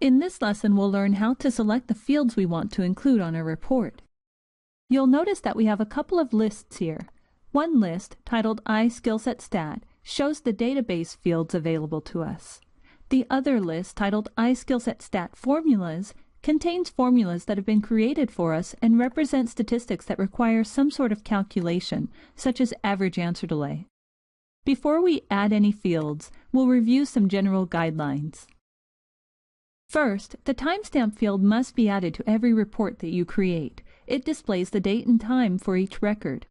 In this lesson, we'll learn how to select the fields we want to include on our report. You'll notice that we have a couple of lists here. One list, titled iSkillsetStat, shows the database fields available to us. The other list, titled iSkillsetStat Formulas, contains formulas that have been created for us and represent statistics that require some sort of calculation, such as average answer delay. Before we add any fields, we'll review some general guidelines. First, the timestamp field must be added to every report that you create. It displays the date and time for each record.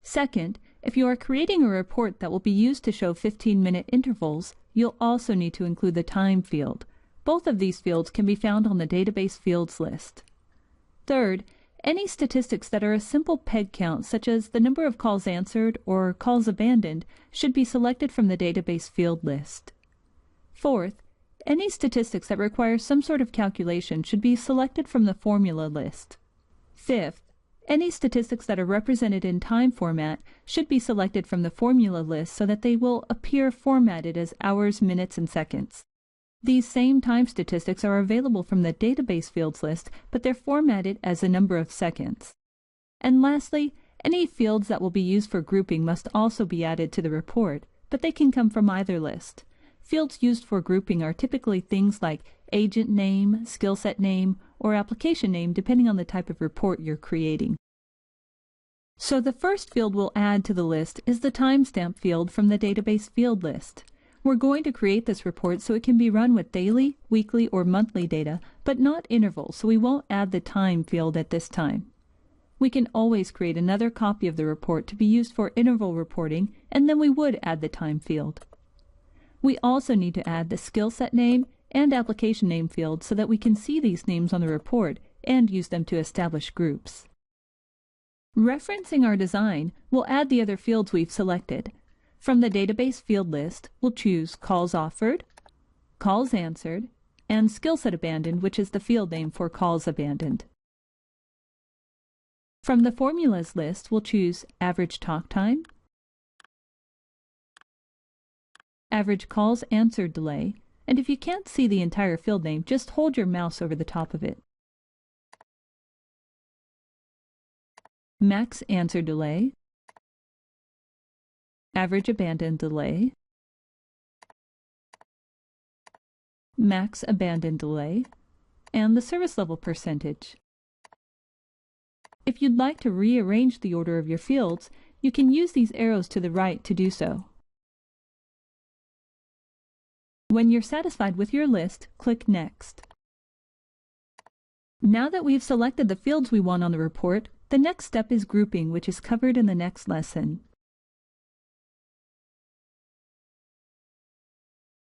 Second, if you are creating a report that will be used to show 15-minute intervals, you'll also need to include the time field. Both of these fields can be found on the database fields list. Third, any statistics that are a simple peg count, such as the number of calls answered or calls abandoned, should be selected from the database field list. Fourth, any statistics that require some sort of calculation should be selected from the formula list. Fifth, any statistics that are represented in time format should be selected from the formula list so that they will appear formatted as hours, minutes, and seconds. These same time statistics are available from the database fields list, but they're formatted as a number of seconds. And lastly, any fields that will be used for grouping must also be added to the report, but they can come from either list. Fields used for grouping are typically things like agent name, skill set name, or application name, depending on the type of report you're creating. So the first field we'll add to the list is the timestamp field from the database field list. We're going to create this report so it can be run with daily, weekly, or monthly data, but not intervals, so we won't add the time field at this time. We can always create another copy of the report to be used for interval reporting, and then we would add the time field. We also need to add the skill set name and application name fields so that we can see these names on the report and use them to establish groups. Referencing our design, we'll add the other fields we've selected. From the database field list, we'll choose CallsOffered, CallsAnswered, and SkillsetAbandoned, which is the field name for CallsAbandoned. From the formulas list, we'll choose average talk time, average calls answered delay, and if you can't see the entire field name, just hold your mouse over the top of it. Max answer delay, average abandoned delay, max abandoned delay, and the service level percentage. If you'd like to rearrange the order of your fields, you can use these arrows to the right to do so. When you're satisfied with your list, click Next. Now that we've selected the fields we want on the report, the next step is grouping, which is covered in the next lesson.